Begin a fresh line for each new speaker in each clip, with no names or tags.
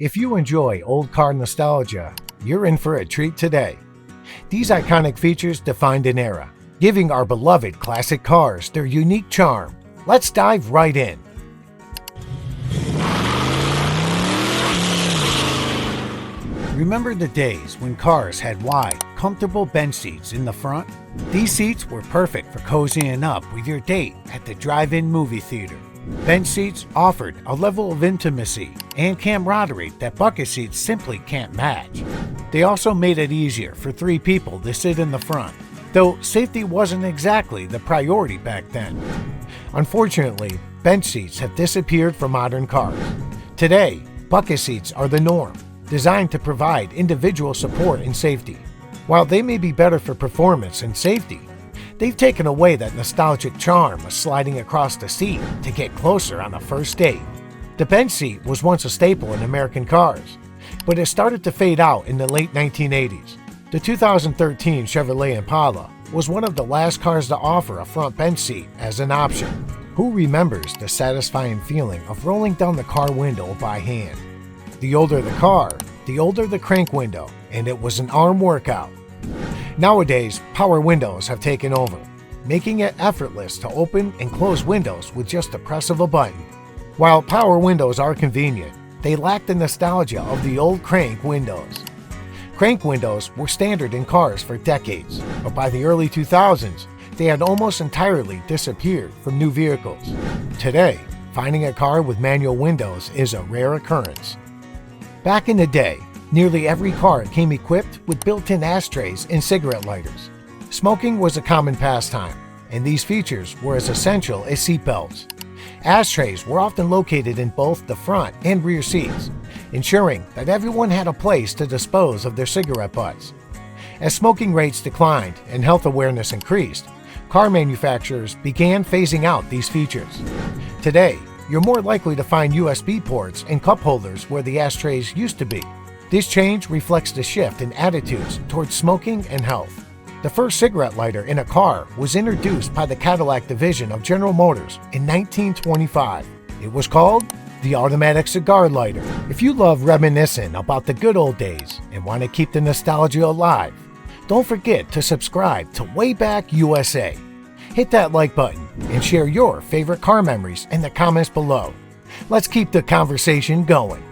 If you enjoy old car nostalgia, you're in for a treat today. These iconic features defined an era, giving our beloved classic cars their unique charm. Let's dive right in. Remember the days when cars had wide, comfortable bench seats in the front? These seats were perfect for cozying up with your date at the drive-in movie theater. Bench seats offered a level of intimacy and camaraderie that bucket seats simply can't match. They also made it easier for three people to sit in the front, though safety wasn't exactly the priority back then. Unfortunately, bench seats have disappeared from modern cars. Today, bucket seats are the norm, designed to provide individual support and safety. While they may be better for performance and safety, they've taken away that nostalgic charm of sliding across the seat to get closer on a first date. The bench seat was once a staple in American cars, but it started to fade out in the late 1980s. The 2013 Chevrolet Impala was one of the last cars to offer a front bench seat as an option. Who remembers the satisfying feeling of rolling down the car window by hand? The older the car, the older the crank window, and it was an arm workout. Nowadays, power windows have taken over, making it effortless to open and close windows with just the press of a button. While power windows are convenient, they lack the nostalgia of the old crank windows. Crank windows were standard in cars for decades, but by the early 2000s, they had almost entirely disappeared from new vehicles. Today, finding a car with manual windows is a rare occurrence. Back in the day, nearly every car came equipped with built-in ashtrays and cigarette lighters. Smoking was a common pastime, and these features were as essential as seatbelts. Ashtrays were often located in both the front and rear seats, ensuring that everyone had a place to dispose of their cigarette butts. As smoking rates declined and health awareness increased, car manufacturers began phasing out these features. Today, you're more likely to find USB ports and cup holders where the ashtrays used to be. This change reflects the shift in attitudes towards smoking and health. The first cigarette lighter in a car was introduced by the Cadillac division of General Motors in 1925. It was called the automatic cigar lighter. If you love reminiscing about the good old days and want to keep the nostalgia alive, don't forget to subscribe to Way Back USA. Hit that like button and share your favorite car memories in the comments below. Let's keep the conversation going.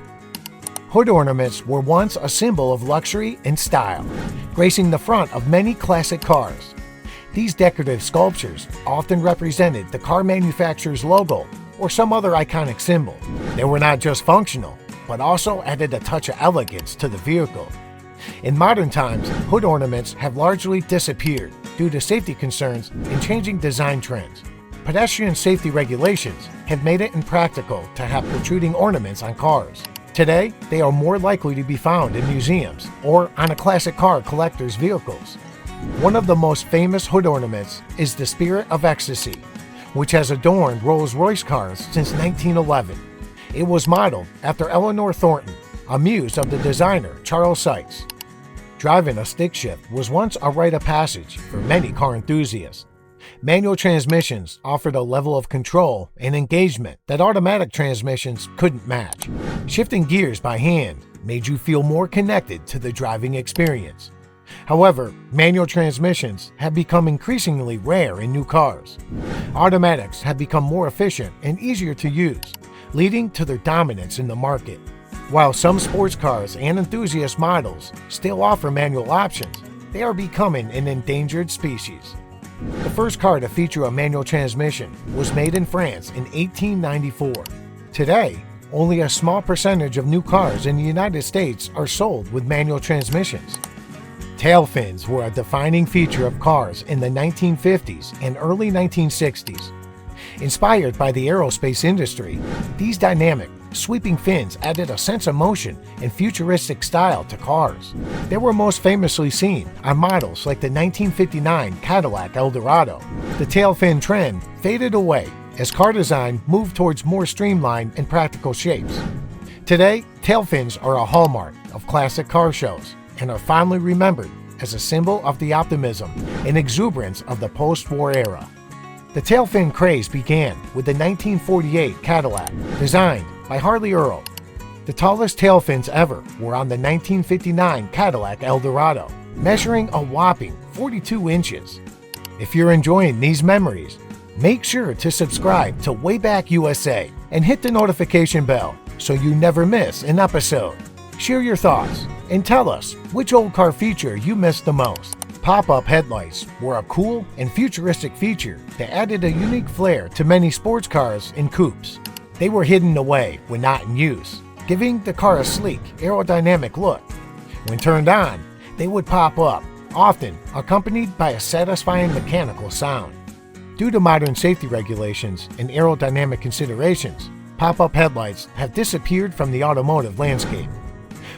Hood ornaments were once a symbol of luxury and style, gracing the front of many classic cars. These decorative sculptures often represented the car manufacturer's logo or some other iconic symbol. They were not just functional, but also added a touch of elegance to the vehicle. In modern times, hood ornaments have largely disappeared due to safety concerns and changing design trends. Pedestrian safety regulations have made it impractical to have protruding ornaments on cars. Today, they are more likely to be found in museums or on a classic car collector's vehicles. One of the most famous hood ornaments is the Spirit of Ecstasy, which has adorned Rolls-Royce cars since 1911. It was modeled after Eleanor Thornton, a muse of the designer Charles Sykes. Driving a stick shift was once a rite of passage for many car enthusiasts. Manual transmissions offered a level of control and engagement that automatic transmissions couldn't match. Shifting gears by hand made you feel more connected to the driving experience. However, manual transmissions have become increasingly rare in new cars. Automatics have become more efficient and easier to use, leading to their dominance in the market. While some sports cars and enthusiast models still offer manual options, they are becoming an endangered species. The first car to feature a manual transmission was made in France in 1894. Today, only a small percentage of new cars in the United States are sold with manual transmissions. Tail fins were a defining feature of cars in the 1950s and early 1960s. Inspired by the aerospace industry, these dynamic, sweeping fins added a sense of motion and futuristic style to cars. They were most famously seen on models like the 1959 Cadillac Eldorado. The tail fin trend faded away as car design moved towards more streamlined and practical shapes. Today, tail fins are a hallmark of classic car shows and are fondly remembered as a symbol of the optimism and exuberance of the post-war era. The tail fin craze began with the 1948 Cadillac, designed by Harley Earl. The tallest tail fins ever were on the 1959 Cadillac Eldorado, measuring a whopping 42 inches. If you're enjoying these memories, make sure to subscribe to Wayback USA and hit the notification bell so you never miss an episode. Share your thoughts and tell us which old car feature you missed the most. Pop-up headlights were a cool and futuristic feature that added a unique flair to many sports cars and coupes. They were hidden away when not in use, giving the car a sleek, aerodynamic look. When turned on, they would pop up, often accompanied by a satisfying mechanical sound. Due to modern safety regulations and aerodynamic considerations, pop-up headlights have disappeared from the automotive landscape.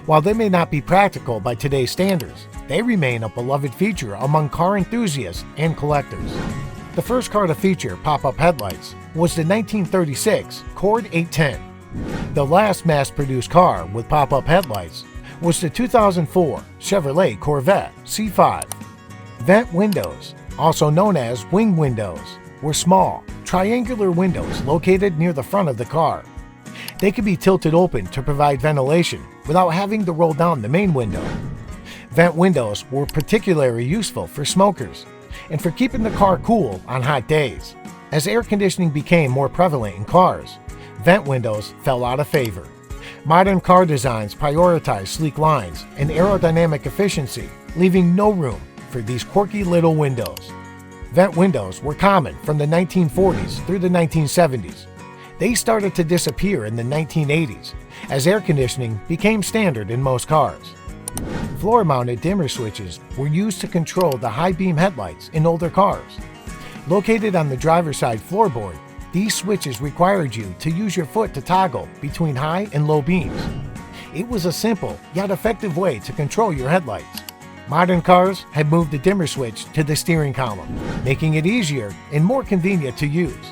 While they may not be practical by today's standards, they remain a beloved feature among car enthusiasts and collectors. The first car to feature pop-up headlights was the 1936 Cord 810. The last mass-produced car with pop-up headlights was the 2004 Chevrolet Corvette C5. Vent windows, also known as wing windows, were small, triangular windows located near the front of the car. They could be tilted open to provide ventilation without having to roll down the main window. Vent windows were particularly useful for smokers and for keeping the car cool on hot days. As air conditioning became more prevalent in cars, vent windows fell out of favor. Modern car designs prioritize sleek lines and aerodynamic efficiency, leaving no room for these quirky little windows. Vent windows were common from the 1940s through the 1970s. They started to disappear in the 1980s as air conditioning became standard in most cars. Floor-mounted dimmer switches were used to control the high-beam headlights in older cars. Located on the driver's side floorboard, these switches required you to use your foot to toggle between high and low beams. It was a simple yet effective way to control your headlights. Modern cars have moved the dimmer switch to the steering column, making it easier and more convenient to use.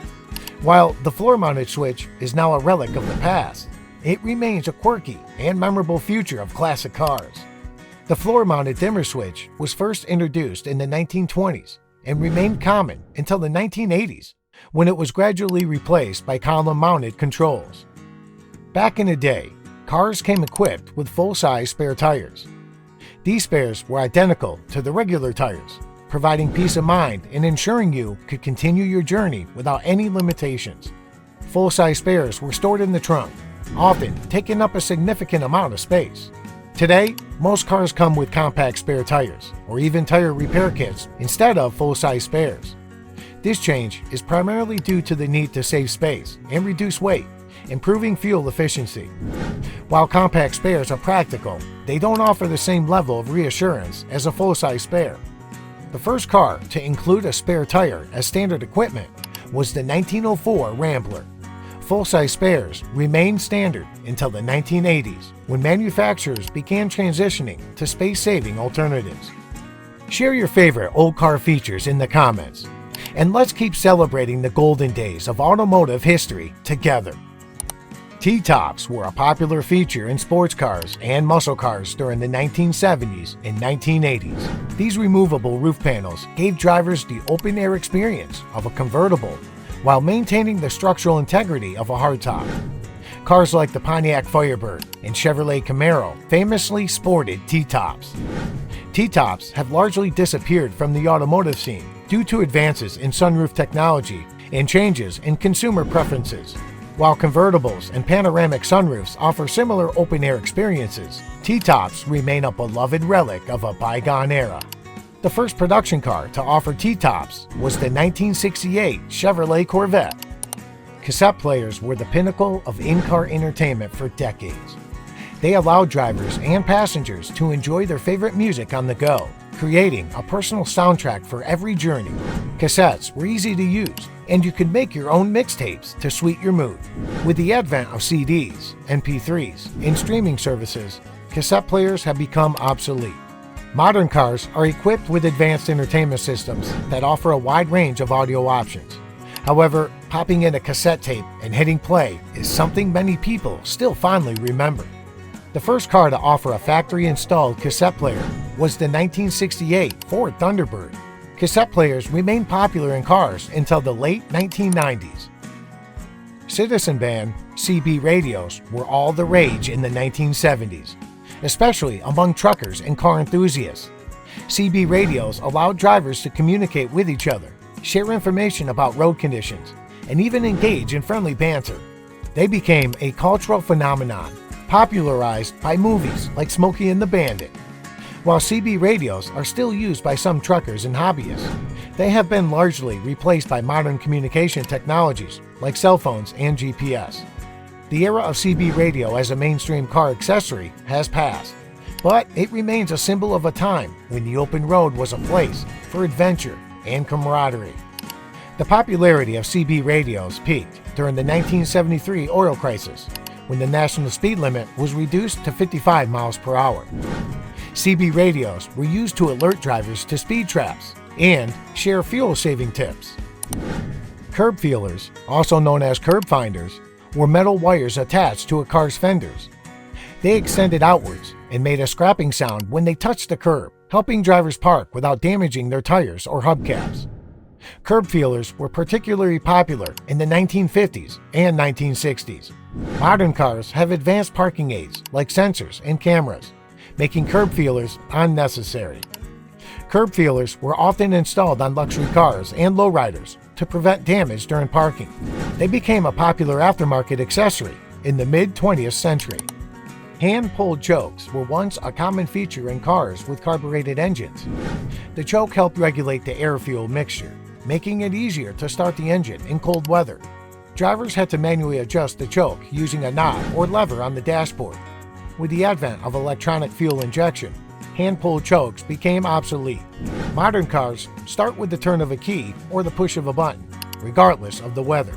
While the floor-mounted switch is now a relic of the past, it remains a quirky and memorable feature of classic cars. The floor-mounted dimmer switch was first introduced in the 1920s and remained common until the 1980s, when it was gradually replaced by column-mounted controls. Back in the day, cars came equipped with full-size spare tires. These spares were identical to the regular tires, providing peace of mind and ensuring you could continue your journey without any limitations. Full-size spares were stored in the trunk, often taking up a significant amount of space. Today, most cars come with compact spare tires, or even tire repair kits instead of full-size spares. This change is primarily due to the need to save space and reduce weight, improving fuel efficiency. While compact spares are practical, they don't offer the same level of reassurance as a full-size spare. The first car to include a spare tire as standard equipment was the 1904 Rambler. Full-size spares remained standard until the 1980s, when manufacturers began transitioning to space-saving alternatives. Share your favorite old car features in the comments, and let's keep celebrating the golden days of automotive history together. T-tops were a popular feature in sports cars and muscle cars during the 1970s and 1980s. These removable roof panels gave drivers the open-air experience of a convertible while maintaining the structural integrity of a hardtop. Cars like the Pontiac Firebird and Chevrolet Camaro famously sported T-tops. T-tops have largely disappeared from the automotive scene due to advances in sunroof technology and changes in consumer preferences. While convertibles and panoramic sunroofs offer similar open-air experiences, T-tops remain a beloved relic of a bygone era. The first production car to offer T-tops was the 1968 Chevrolet Corvette. Cassette players were the pinnacle of in-car entertainment for decades. They allowed drivers and passengers to enjoy their favorite music on the go, creating a personal soundtrack for every journey. Cassettes were easy to use, and you could make your own mixtapes to sweet your mood. With the advent of CDs, MP3s, and streaming services, cassette players have become obsolete. Modern cars are equipped with advanced entertainment systems that offer a wide range of audio options. However, popping in a cassette tape and hitting play is something many people still fondly remember. The first car to offer a factory-installed cassette player was the 1968 Ford Thunderbird. Cassette players remained popular in cars until the late 1990s. citizen band, CB radios were all the rage in the 1970s, especially among truckers and car enthusiasts. CB radios allowed drivers to communicate with each other, share information about road conditions, and even engage in friendly banter. They became a cultural phenomenon, popularized by movies like Smokey and the Bandit. While CB radios are still used by some truckers and hobbyists, they have been largely replaced by modern communication technologies like cell phones and GPS. The era of CB radio as a mainstream car accessory has passed, but it remains a symbol of a time when the open road was a place for adventure and camaraderie. The popularity of CB radios peaked during the 1973 oil crisis, when the national speed limit was reduced to 55 miles per hour. CB radios were used to alert drivers to speed traps and share fuel-saving tips. Curb feelers, also known as curb finders, were metal wires attached to a car's fenders. They extended outwards and made a scraping sound when they touched the curb, helping drivers park without damaging their tires or hubcaps. Curb feelers were particularly popular in the 1950s and 1960s. Modern cars have advanced parking aids like sensors and cameras, making curb feelers unnecessary. Curb feelers were often installed on luxury cars and lowriders to prevent damage during parking. They became a popular aftermarket accessory in the mid-20th century. Hand-pulled chokes were once a common feature in cars with carbureted engines. The choke helped regulate the air-fuel mixture, making it easier to start the engine in cold weather. Drivers had to manually adjust the choke using a knob or lever on the dashboard. With the advent of electronic fuel injection, hand-pulled chokes became obsolete. Modern cars start with the turn of a key or the push of a button, regardless of the weather.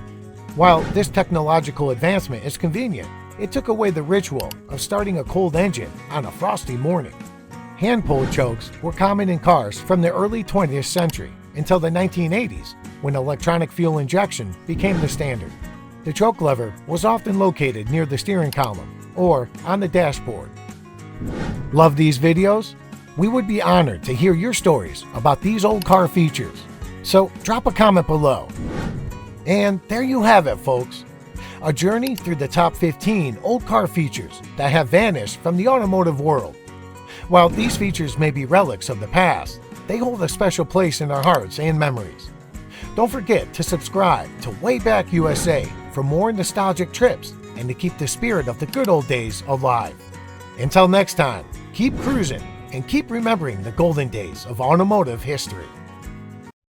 While this technological advancement is convenient, it took away the ritual of starting a cold engine on a frosty morning. Hand-pulled chokes were common in cars from the early 20th century until the 1980s, when electronic fuel injection became the standard. The choke lever was often located near the steering column or on the dashboard. Love these videos? We would be honored to hear your stories about these old car features. So drop a comment below. And there you have it, folks. A journey through the top 15 old car features that have vanished from the automotive world. While these features may be relics of the past, they hold a special place in our hearts and memories. Don't forget to subscribe to Way Back USA for more nostalgic trips and to keep the spirit of the good old days alive. Until next time, keep cruising and keep remembering the golden days of automotive history.